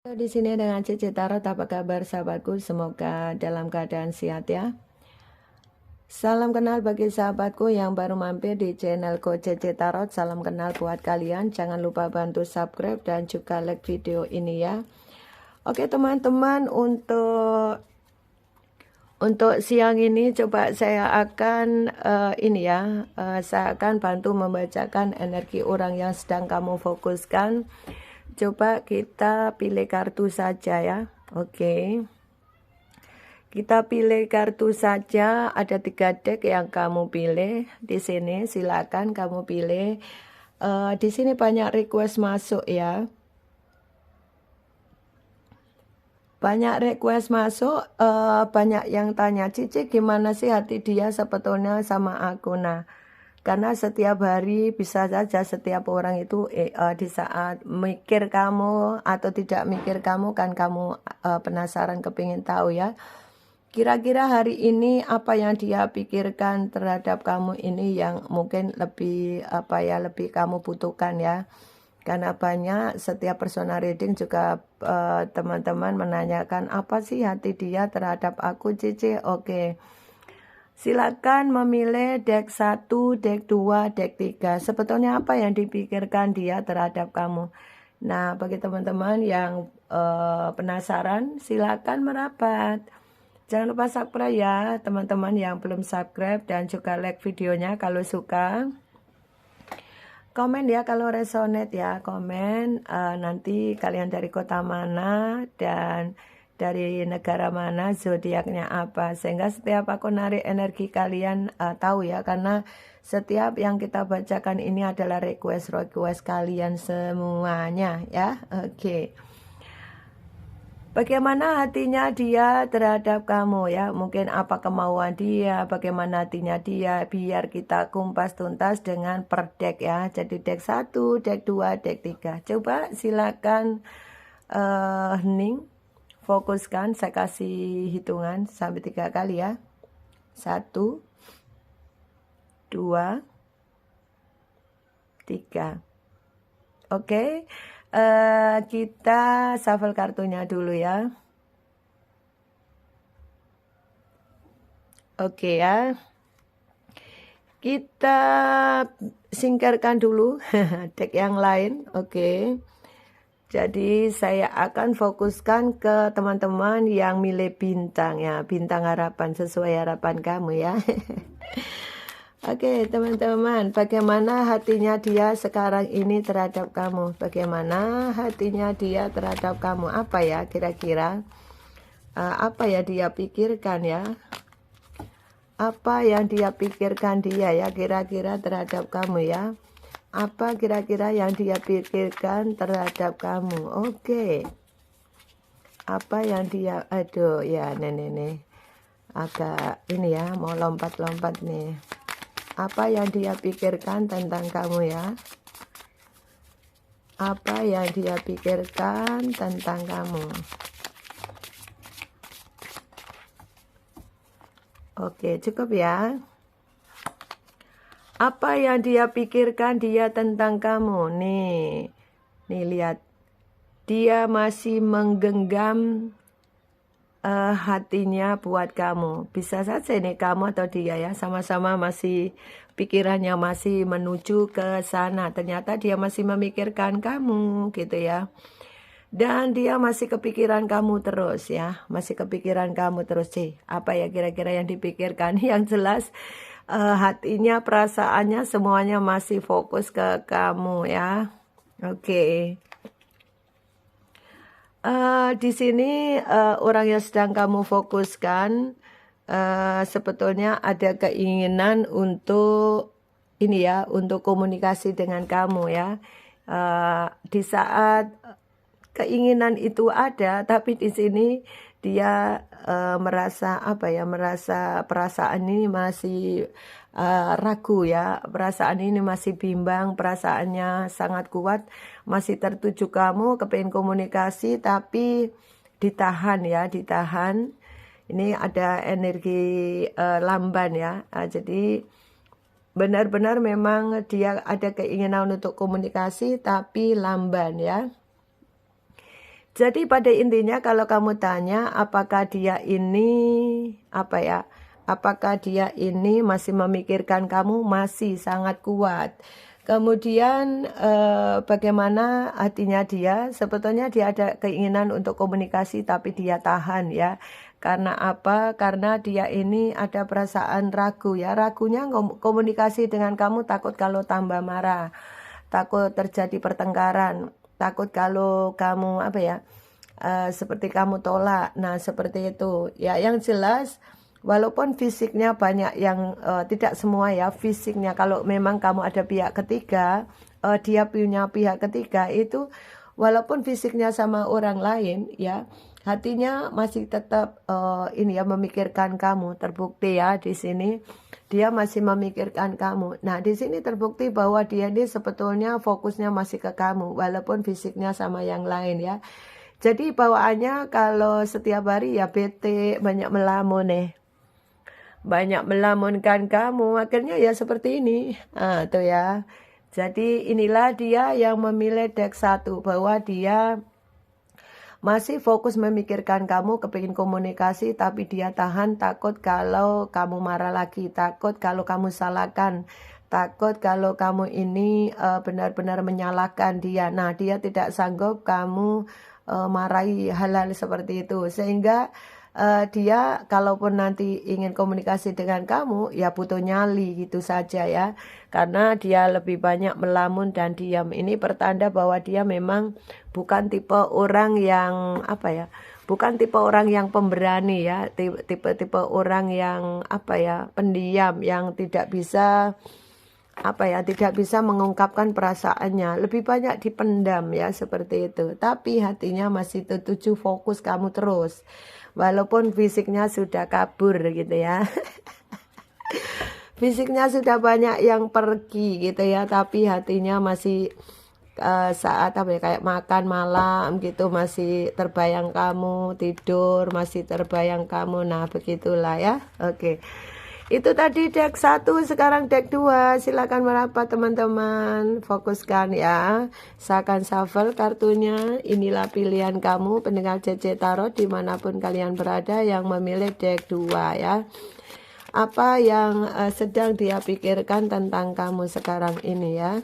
Di sini dengan Cici Tarot, apa kabar sahabatku? Semoga dalam keadaan sehat ya. Salam kenal bagi sahabatku yang baru mampir di channelku Cici Tarot. Salam kenal buat kalian. Jangan lupa bantu subscribe dan juga like video ini ya. Oke teman-teman, untuk siang ini coba saya akan saya akan bantu membacakan energi orang yang sedang kamu fokuskan. Coba kita pilih kartu saja ya. Oke. Kita pilih kartu saja, ada 3 deck yang kamu pilih. Di sini silakan kamu pilih. Di sini banyak request masuk ya. Banyak request masuk, banyak yang tanya, Cici gimana sih hati dia sebetulnya sama aku. Nah, karena setiap hari bisa saja setiap orang itu di saat mikir kamu atau tidak mikir kamu kan kamu penasaran kepingin tahu ya. Kira-kira hari ini apa yang dia pikirkan terhadap kamu ini yang mungkin lebih lebih kamu butuhkan ya. Karena banyak setiap personal reading juga teman-teman menanyakan apa sih hati dia terhadap aku Cici. Oke. Silakan memilih deck 1, deck 2, deck 3. Sebetulnya apa yang dipikirkan dia terhadap kamu. Nah, bagi teman-teman yang penasaran, silakan merapat. Jangan lupa subscribe ya, teman-teman yang belum subscribe, dan juga like videonya kalau suka. Komen ya kalau resonate ya, komen nanti kalian dari kota mana dan dari negara mana, zodiaknya apa, sehingga setiap aku narik energi kalian tahu ya, karena setiap yang kita bacakan ini adalah request kalian semuanya ya. Oke. Bagaimana hatinya dia terhadap kamu ya, mungkin apa kemauan dia, bagaimana hatinya dia, biar kita kumpas tuntas dengan per deck ya. Jadi deck 1, deck 2, deck 3. Coba silakan hening, fokuskan, saya kasih hitungan sampai 3 kali ya. 1, 2, 3. Oke. Kita shuffle kartunya dulu ya. Oke ya. Kita singkirkan dulu deck yang lain. Oke. Jadi saya akan fokuskan ke teman-teman yang milih bintang ya, bintang harapan sesuai harapan kamu ya. Oke teman-teman, bagaimana hatinya dia sekarang ini terhadap kamu? Bagaimana hatinya dia terhadap kamu? Apa ya kira-kira? Apa ya dia pikirkan ya? Apa yang dia pikirkan dia ya kira-kira terhadap kamu ya? Apa kira-kira yang dia pikirkan terhadap kamu? Oke. Apa yang dia, aduh ya nenek agak ini ya, mau lompat-lompat nih. Apa yang dia pikirkan tentang kamu ya? Apa yang dia pikirkan tentang kamu? Oke, cukup ya. Apa yang dia pikirkan dia tentang kamu? Nih lihat. Dia masih menggenggam hatinya buat kamu. Bisa saja ini kamu atau dia ya, sama-sama masih pikirannya masih menuju ke sana. Ternyata dia masih memikirkan kamu gitu ya. Dan dia masih kepikiran kamu terus ya. Masih kepikiran kamu terus sih. Apa ya kira-kira yang dipikirkan? Yang jelas hatinya, perasaannya semuanya masih fokus ke kamu ya. Oke. Di sini orang yang sedang kamu fokuskan sebetulnya ada keinginan untuk ini ya, untuk komunikasi dengan kamu ya. Di saat keinginan itu ada, tapi di sini dia merasa apa ya, merasa perasaan ini masih ragu ya, perasaan ini masih bimbang, perasaannya sangat kuat, masih tertuju kamu, kepingin komunikasi tapi ditahan ya, ditahan. Ini ada energi lamban ya, jadi benar-benar memang dia ada keinginan untuk komunikasi tapi lamban ya. Jadi pada intinya kalau kamu tanya apakah dia ini apa ya? Apakah dia ini masih memikirkan kamu? Masih sangat kuat. Kemudian bagaimana hatinya dia? Sebetulnya dia ada keinginan untuk komunikasi tapi dia tahan ya. Karena apa? Karena dia ini ada perasaan ragu ya. Ragunya komunikasi dengan kamu takut kalau tambah marah. Takut terjadi pertengkaran, takut kalau kamu apa ya, seperti kamu tolak. Nah seperti itu ya. Yang jelas walaupun fisiknya banyak yang tidak semua ya fisiknya, kalau memang kamu ada pihak ketiga, dia punya pihak ketiga itu, walaupun fisiknya sama orang lain ya, hatinya masih tetap ini ya memikirkan kamu. Terbukti ya di sini dia masih memikirkan kamu. Nah di sini terbukti bahwa dia ini sebetulnya fokusnya masih ke kamu walaupun fisiknya sama yang lain ya. Jadi bawaannya kalau setiap hari ya bete, banyak melamun nih, banyak melamunkan kamu, akhirnya ya seperti ini. Tuh ya. Jadi inilah dia yang memilih deck 1, bahwa dia masih fokus memikirkan kamu, kepingin komunikasi, tapi dia tahan, takut kalau kamu marah lagi, takut kalau kamu salahkan, takut kalau kamu ini benar-benar menyalahkan dia. Nah, dia tidak sanggup kamu marahi hal-hal seperti itu, sehingga dia kalaupun nanti ingin komunikasi dengan kamu ya butuh nyali gitu saja ya, karena dia lebih banyak melamun dan diam. Ini pertanda bahwa dia memang bukan tipe orang yang apa ya, bukan tipe orang yang pemberani ya, tipe orang yang apa ya, pendiam, yang tidak bisa apa ya, tidak bisa mengungkapkan perasaannya, lebih banyak dipendam ya seperti itu. Tapi hatinya masih tertuju, fokus kamu terus walaupun fisiknya sudah kabur gitu ya. Fisiknya sudah banyak yang pergi gitu ya, tapi hatinya masih saat apa ya, kayak makan malam gitu masih terbayang kamu, tidur masih terbayang kamu. Nah begitulah ya. Oke. Itu tadi deck 1, sekarang deck 2. Silakan merapat teman-teman. Fokuskan ya. Saya akan shuffle kartunya. Inilah pilihan kamu pendengar CC Tarot dimanapun kalian berada yang memilih deck 2 ya. Apa yang sedang dia pikirkan tentang kamu sekarang ini ya.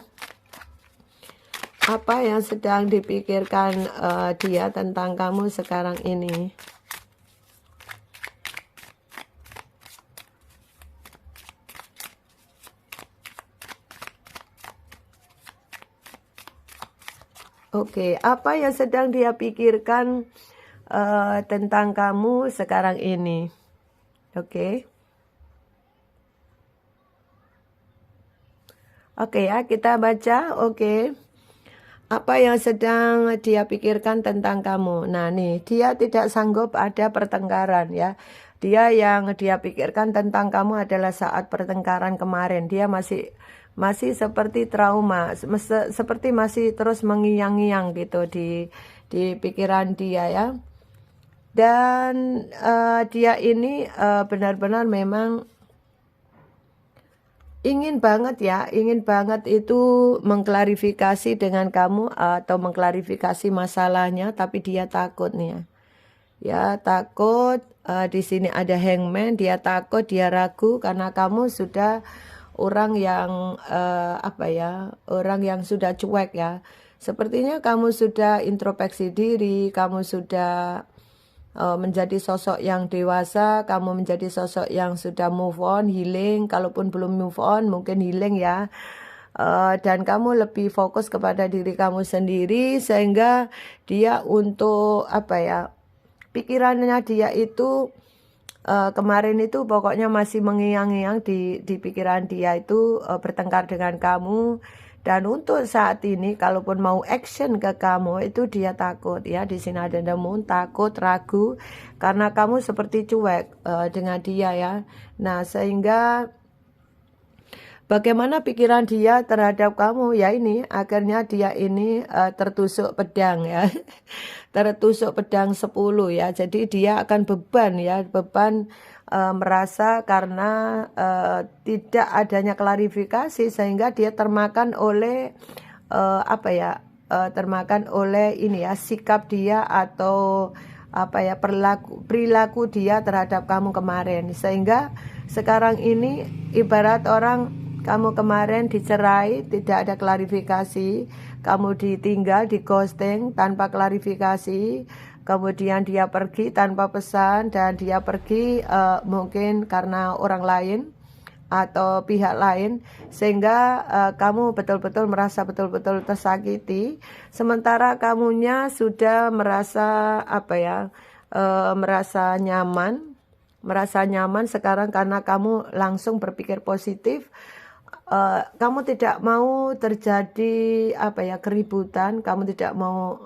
Apa yang sedang dipikirkan dia tentang kamu sekarang ini. Oke, apa yang sedang dia pikirkan tentang kamu sekarang ini? Oke. Oke ya, kita baca. Oke. Apa yang sedang dia pikirkan tentang kamu? Nah nih, dia tidak sanggup ada pertengkaran ya. Dia yang dia pikirkan tentang kamu adalah saat pertengkaran kemarin. Dia masih seperti trauma, seperti masih terus mengiang-iang gitu di pikiran dia ya. Dan dia ini benar-benar memang ingin banget itu mengklarifikasi dengan kamu atau mengklarifikasi masalahnya, tapi dia takut nih ya. Ya takut, di sini ada hangman, dia takut, dia ragu karena kamu sudah orang yang apa ya, orang yang sudah cuek ya. Sepertinya kamu sudah introspeksi diri, kamu sudah menjadi sosok yang dewasa, kamu menjadi sosok yang sudah move on, healing. Kalaupun belum move on, mungkin healing ya. Dan kamu lebih fokus kepada diri kamu sendiri, sehingga dia untuk apa ya, pikirannya dia itu kemarin itu pokoknya masih mengiang-iang di pikiran dia itu bertengkar dengan kamu. Dan untuk saat ini kalaupun mau action ke kamu itu dia takut ya. Di sini ada the moon, takut, ragu karena kamu seperti cuek dengan dia ya. Nah, sehingga bagaimana pikiran dia terhadap kamu ya, ini akhirnya dia ini tertusuk pedang ya. Tertusuk pedang 10 ya. Jadi dia akan beban ya, beban merasa karena tidak adanya klarifikasi, sehingga dia termakan oleh apa ya, termakan oleh ini ya, sikap dia atau apa ya, perilaku dia terhadap kamu kemarin. Sehingga sekarang ini ibarat orang kamu kemarin dicerai, tidak ada klarifikasi, kamu ditinggal, di ghosting tanpa klarifikasi, kemudian dia pergi tanpa pesan, dan dia pergi mungkin karena orang lain atau pihak lain, sehingga kamu betul-betul merasa betul-betul tersakiti, sementara kamunya sudah merasa apa ya, merasa nyaman sekarang karena kamu langsung berpikir positif. Kamu tidak mau terjadi apa ya, keributan, kamu tidak mau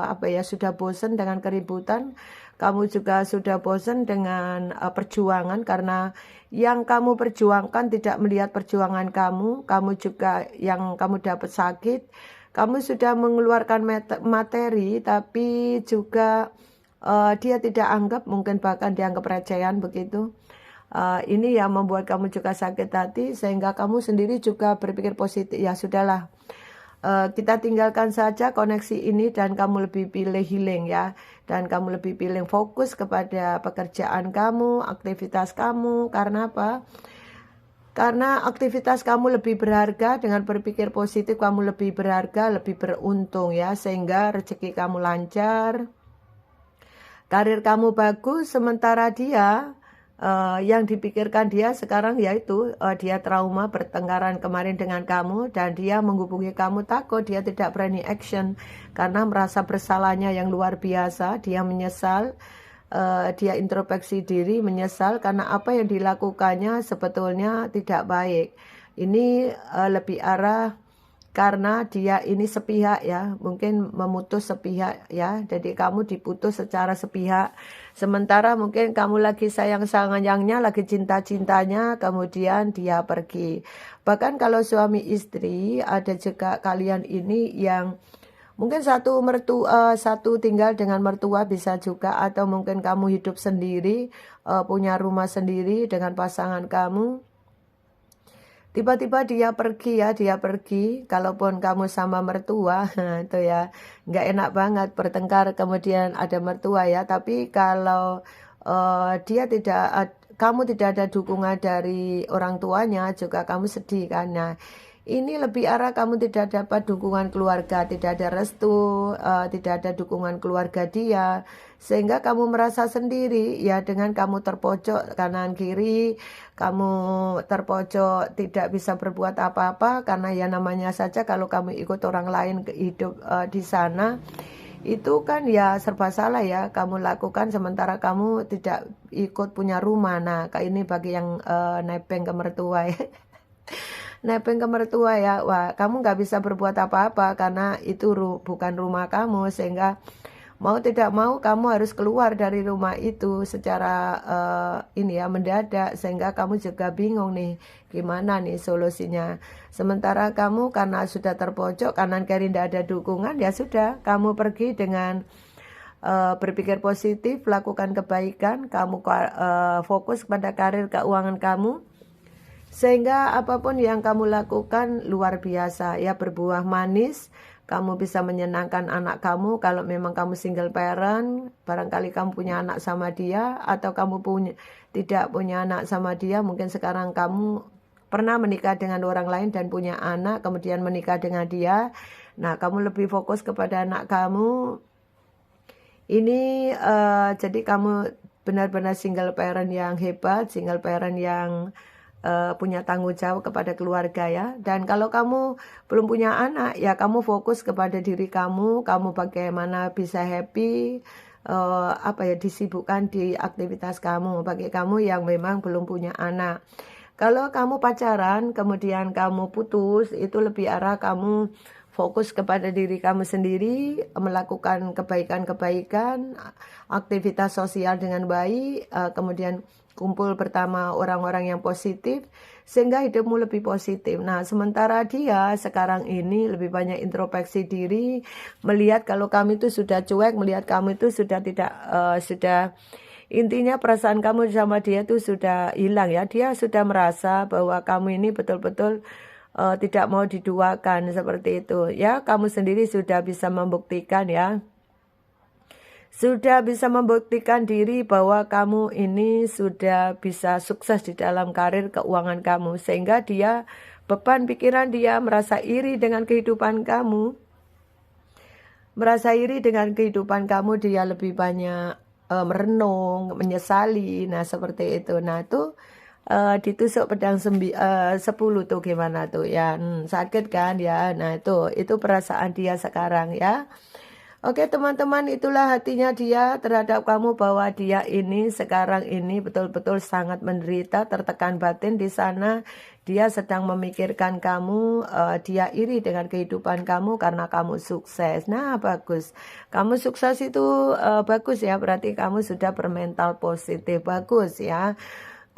apa ya, sudah bosan dengan keributan, kamu juga sudah bosan dengan perjuangan, karena yang kamu perjuangkan tidak melihat perjuangan kamu juga yang kamu dapat sakit, kamu sudah mengeluarkan materi tapi juga dia tidak anggap, mungkin bahkan dianggap recehan begitu. Ini yang membuat kamu juga sakit hati, sehingga kamu sendiri juga berpikir positif, ya sudahlah, kita tinggalkan saja koneksi ini dan kamu lebih pilih healing ya, dan kamu lebih pilih fokus kepada pekerjaan kamu, aktivitas kamu. Karena apa? Karena aktivitas kamu lebih berharga, dengan berpikir positif kamu lebih berharga, lebih beruntung ya, sehingga rezeki kamu lancar, karir kamu bagus, sementara dia yang dipikirkan dia sekarang yaitu dia trauma bertengkaran kemarin dengan kamu, dan dia menghubungi kamu takut, dia tidak berani action karena merasa bersalahnya yang luar biasa. Dia menyesal, dia introspeksi diri, menyesal karena apa yang dilakukannya sebetulnya tidak baik. Ini lebih arah karena dia ini sepihak ya, mungkin memutus sepihak ya, jadi kamu diputus secara sepihak, sementara mungkin kamu lagi sayang-sayangnya, lagi cinta-cintanya, kemudian dia pergi. Bahkan kalau suami istri, ada juga kalian ini yang mungkin satu tinggal dengan mertua bisa juga, atau mungkin kamu hidup sendiri, punya rumah sendiri dengan pasangan kamu. Tiba-tiba dia pergi, kalaupun kamu sama mertua, itu ya, nggak enak banget bertengkar, kemudian ada mertua ya, tapi kalau kamu tidak ada dukungan dari orang tuanya, juga kamu sedih kan. Nah, ini lebih arah kamu tidak dapat dukungan keluarga, tidak ada restu, tidak ada dukungan keluarga dia, sehingga kamu merasa sendiri ya, dengan kamu terpojok kanan kiri, kamu terpojok tidak bisa berbuat apa-apa, karena ya namanya saja kalau kamu ikut orang lain hidup di sana, itu kan ya serba salah ya kamu lakukan, sementara kamu tidak ikut punya rumah. Nah, kayak ini bagi yang nebeng ke mertua ya. Nebeng ke mertua ya, wah kamu nggak bisa berbuat apa-apa karena itu bukan rumah kamu, sehingga mau tidak mau kamu harus keluar dari rumah itu secara ini ya, mendadak, sehingga kamu juga bingung nih gimana nih solusinya. Sementara kamu karena sudah terpojok kanan kiri, tidak ada dukungan, ya sudah kamu pergi dengan berpikir positif, lakukan kebaikan, kamu fokus pada karir keuangan kamu, sehingga apapun yang kamu lakukan luar biasa ya, berbuah manis. Kamu bisa menyenangkan anak kamu. Kalau memang kamu single parent, barangkali kamu punya anak sama dia, atau kamu tidak punya anak sama dia, mungkin sekarang kamu pernah menikah dengan orang lain dan punya anak, kemudian menikah dengan dia. Nah, kamu lebih fokus kepada anak kamu. Ini jadi kamu benar-benar single parent yang hebat, single parent yang punya tanggung jawab kepada keluarga ya. Dan kalau kamu belum punya anak, ya kamu fokus kepada diri kamu bagaimana bisa happy, disibukkan di aktivitas kamu, bagi kamu yang memang belum punya anak. Kalau kamu pacaran kemudian kamu putus, itu lebih arah kamu fokus kepada diri kamu sendiri, melakukan kebaikan-kebaikan, aktivitas sosial dengan baik, kemudian kumpul pertama orang-orang yang positif, sehingga hidupmu lebih positif. Nah, sementara dia sekarang ini lebih banyak introspeksi diri, melihat kalau kamu itu sudah cuek, melihat kamu itu sudah tidak, intinya perasaan kamu sama dia itu sudah hilang ya. Dia sudah merasa bahwa kamu ini betul-betul tidak mau diduakan seperti itu ya. Kamu sendiri sudah bisa membuktikan ya, sudah bisa membuktikan diri bahwa kamu ini sudah bisa sukses di dalam karir keuangan kamu, sehingga dia beban pikiran dia merasa iri dengan kehidupan kamu, merasa iri dengan kehidupan kamu, dia lebih banyak merenung, menyesali. Nah seperti itu. Nah itu ditusuk pedang 10 tuh gimana tuh ya, sakit kan ya. Nah itu perasaan dia sekarang ya. Oke teman-teman, itulah hatinya dia terhadap kamu, bahwa dia ini sekarang ini betul-betul sangat menderita, tertekan batin di sana. Dia sedang memikirkan kamu, dia iri dengan kehidupan kamu karena kamu sukses. Nah bagus, kamu sukses itu bagus ya, berarti kamu sudah bermental positif, bagus ya.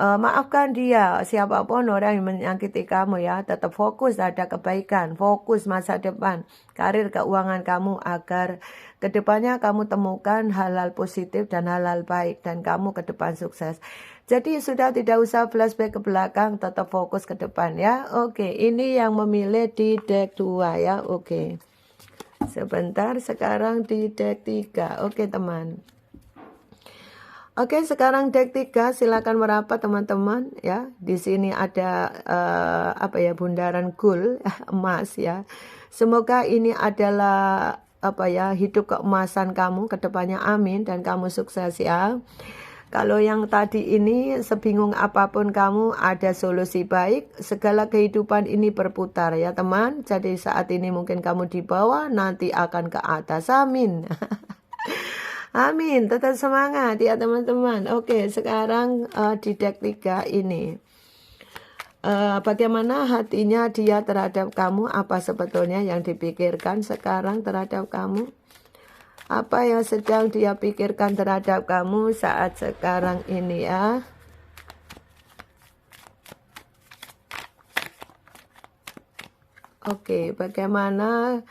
Maafkan dia, siapapun orang yang menyakiti kamu ya, tetap fokus ada kebaikan, fokus masa depan, karir keuangan kamu, agar kedepannya kamu temukan hal-hal positif dan hal-hal baik, dan kamu ke depan sukses. Jadi sudah tidak usah flashback ke belakang, tetap fokus ke depan ya. Oke, ini yang memilih di deck 2 ya. Oke, sebentar, sekarang di deck 3. Oke teman. Oke, sekarang deck 3, silakan merapat teman-teman ya. Di sini ada bundaran gold emas ya. Semoga ini adalah hidup keemasan kamu kedepannya, amin, dan kamu sukses ya. Kalau yang tadi ini, sebingung apapun kamu, ada solusi baik. Segala kehidupan ini berputar ya teman. Jadi saat ini mungkin kamu di bawah, nanti akan ke atas, amin. Amin, tetap semangat ya teman-teman. Oke, sekarang di deck 3 ini, bagaimana hatinya dia terhadap kamu, apa sebetulnya yang dipikirkan sekarang terhadap kamu, apa yang sedang dia pikirkan terhadap kamu saat sekarang ini ya. Oke, bagaimana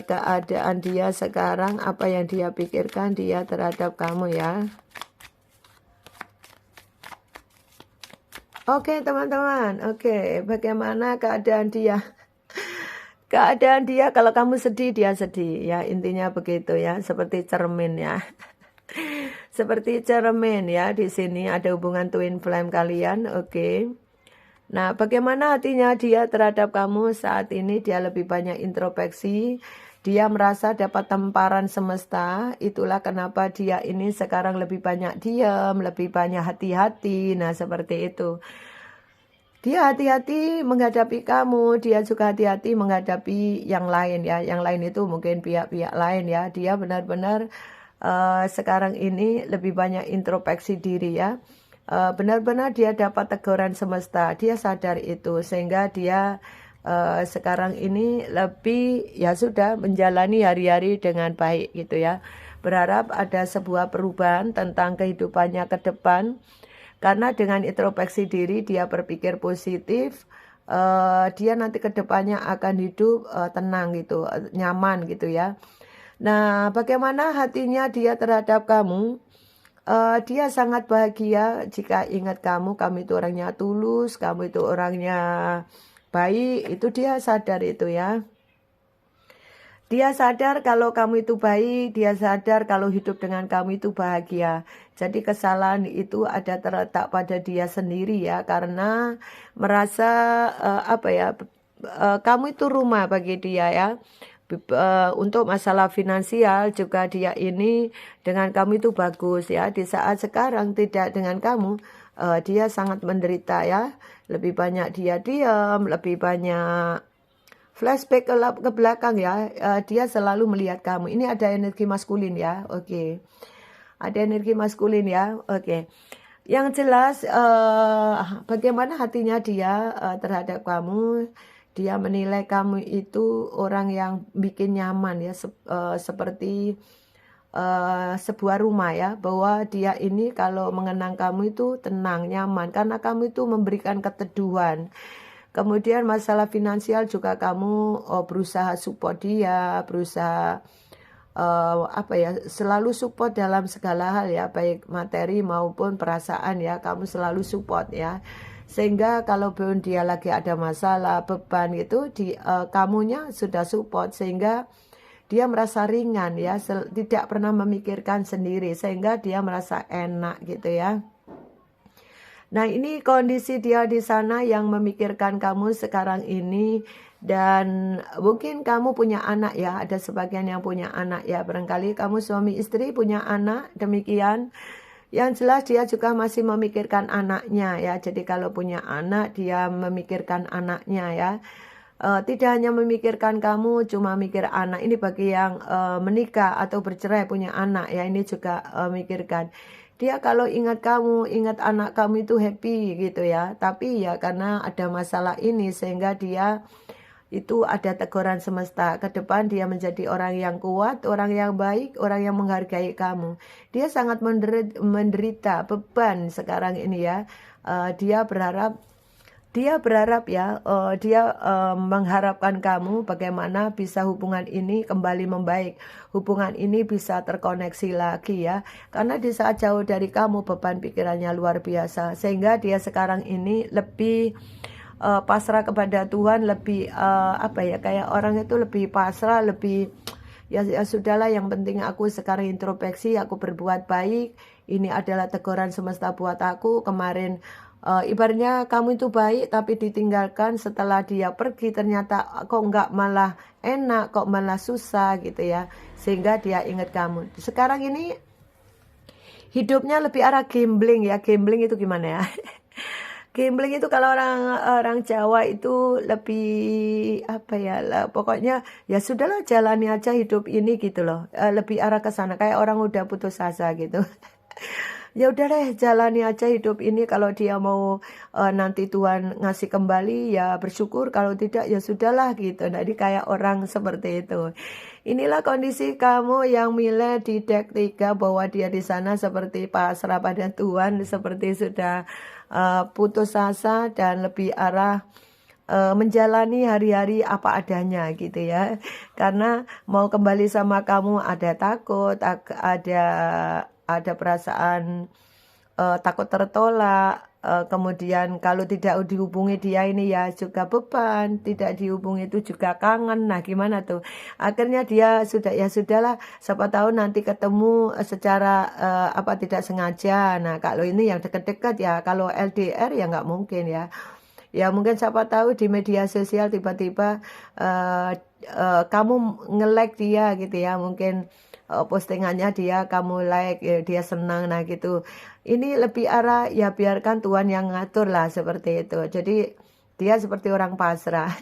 keadaan dia sekarang, apa yang dia pikirkan dia terhadap kamu ya. Oke teman-teman, oke, bagaimana keadaan dia. Keadaan dia, kalau kamu sedih dia sedih ya, intinya begitu ya, seperti cermin ya. Seperti cermin ya, di sini ada hubungan twin flame kalian. Oke. Nah, bagaimana hatinya dia terhadap kamu saat ini? Dia lebih banyak introspeksi. Dia merasa dapat temparan semesta. Itulah kenapa dia ini sekarang lebih banyak diam, lebih banyak hati-hati. Nah, seperti itu. Dia hati-hati menghadapi kamu. Dia juga hati-hati menghadapi yang lain ya. Yang lain itu mungkin pihak-pihak lain ya. Dia benar-benar sekarang ini lebih banyak introspeksi diri ya. Benar-benar dia dapat teguran semesta, dia sadar itu, sehingga dia sekarang ini lebih ya sudah menjalani hari-hari dengan baik gitu ya. Berharap ada sebuah perubahan tentang kehidupannya ke depan, karena dengan introspeksi diri dia berpikir positif, dia nanti ke depannya akan hidup tenang gitu, nyaman gitu ya. Nah, bagaimana hatinya dia terhadap kamu? Dia sangat bahagia jika ingat kamu itu orangnya tulus, kamu itu orangnya baik, itu dia sadar itu ya. Dia sadar kalau kamu itu baik, dia sadar kalau hidup dengan kamu itu bahagia. Jadi kesalahan itu ada terletak pada dia sendiri ya, karena merasa kamu itu rumah bagi dia ya. Untuk masalah finansial juga dia ini dengan kamu itu bagus ya. Di saat sekarang tidak dengan kamu, dia sangat menderita ya. Lebih banyak dia diam, lebih banyak flashback ke belakang ya. Dia selalu melihat kamu. Ini ada energi maskulin ya. Oke. Ada energi maskulin ya. Oke. Yang jelas bagaimana hatinya dia terhadap kamu. Dia menilai kamu itu orang yang bikin nyaman ya, seperti sebuah rumah ya, bahwa dia ini kalau mengenang kamu itu tenang, nyaman, karena kamu itu memberikan keteduhan. Kemudian masalah finansial juga kamu berusaha support dia, berusaha selalu support dalam segala hal ya, baik materi maupun perasaan ya, kamu selalu support ya. Sehingga kalaupun dia lagi ada masalah, beban itu kamunya sudah support sehingga dia merasa ringan ya, tidak pernah memikirkan sendiri sehingga dia merasa enak gitu ya. Nah, ini kondisi dia di sana yang memikirkan kamu sekarang ini. Dan mungkin kamu punya anak ya, ada sebagian yang punya anak ya. Barangkali kamu suami istri punya anak, demikian. Yang jelas dia juga masih memikirkan anaknya ya. Jadi kalau punya anak, dia memikirkan anaknya ya. Tidak hanya memikirkan kamu, cuma mikir anak. Ini bagi yang menikah atau bercerai punya anak ya, ini juga mikirkan. Dia kalau ingat kamu, ingat anak kamu itu happy gitu ya. Tapi ya karena ada masalah ini sehingga dia itu ada teguran semesta. Ke depan dia menjadi orang yang kuat, orang yang baik, orang yang menghargai kamu. Dia sangat menderita beban sekarang ini ya. Dia berharap ya, dia mengharapkan kamu bagaimana bisa hubungan ini kembali membaik. Hubungan ini bisa terkoneksi lagi ya. Karena di saat jauh dari kamu beban pikirannya luar biasa. Sehingga dia sekarang ini lebih pasrah kepada Tuhan, lebih kayak orang itu lebih pasrah, lebih ya sudahlah, yang penting aku sekarang introspeksi, aku berbuat baik. Ini adalah teguran semesta buat aku. Kemarin ibaratnya kamu itu baik tapi ditinggalkan, setelah dia pergi ternyata kok nggak malah enak, kok malah susah gitu ya. Sehingga dia ingat kamu. Sekarang ini hidupnya lebih arah gambling ya. Gambling itu gimana ya? Gambling itu kalau orang Jawa itu lebih pokoknya ya sudahlah, jalani aja hidup ini gitu loh. Lebih arah ke sana, kayak orang udah putus asa gitu. Ya udah deh, jalani aja hidup ini. Kalau dia mau nanti Tuhan ngasih kembali ya bersyukur, kalau tidak ya sudahlah gitu. Jadi kayak orang seperti itu. Inilah kondisi kamu yang milih di deck 3, bahwa dia di sana seperti pasrah pada Tuhan, seperti sudah putus asa dan lebih arah menjalani hari-hari apa adanya gitu ya. Karena mau kembali sama kamu ada takut, ada perasaan takut tertolak, kemudian kalau tidak dihubungi dia ini ya juga beban, tidak dihubungi itu juga kangen. Nah gimana tuh, akhirnya dia ya sudahlah, siapa tahu nanti ketemu secara tidak sengaja. Nah kalau ini yang dekat-dekat ya, kalau LDR ya nggak mungkin ya. Ya mungkin siapa tahu di media sosial tiba-tiba kamu nge-like dia gitu ya, mungkin postingannya dia kamu like ya, dia senang. Nah gitu, ini lebih arah ya biarkan Tuhan yang ngatur lah, seperti itu. Jadi dia seperti orang pasrah.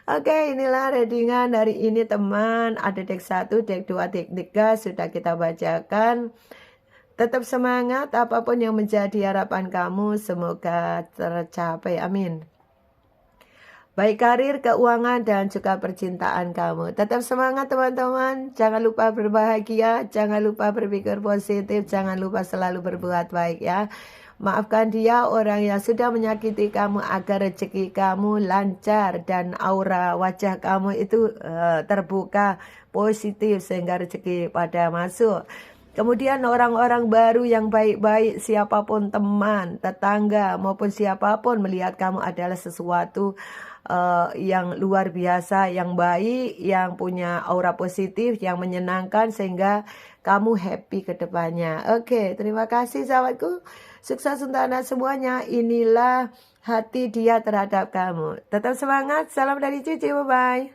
Oke, inilah readingan dari ini teman. Ada deck 1, deck 2, deck 3 sudah kita bacakan. Tetap semangat, apapun yang menjadi harapan kamu semoga tercapai, amin. Baik karir, keuangan, dan juga percintaan kamu. Tetap semangat teman-teman. Jangan lupa berbahagia, jangan lupa berpikir positif, jangan lupa selalu berbuat baik ya. Maafkan dia, orang yang sudah menyakiti kamu, agar rezeki kamu lancar dan aura wajah kamu itu terbuka positif sehingga rezeki pada masuk. Kemudian orang-orang baru yang baik-baik, siapapun teman, tetangga maupun siapapun, melihat kamu adalah sesuatu yang luar biasa, yang baik, yang punya aura positif, yang menyenangkan sehingga kamu happy ke depannya. Oke, terima kasih sahabatku. Sukses untuk Anda semuanya. Inilah hati dia terhadap kamu. Tetap semangat. Salam dari Cici. Bye-bye.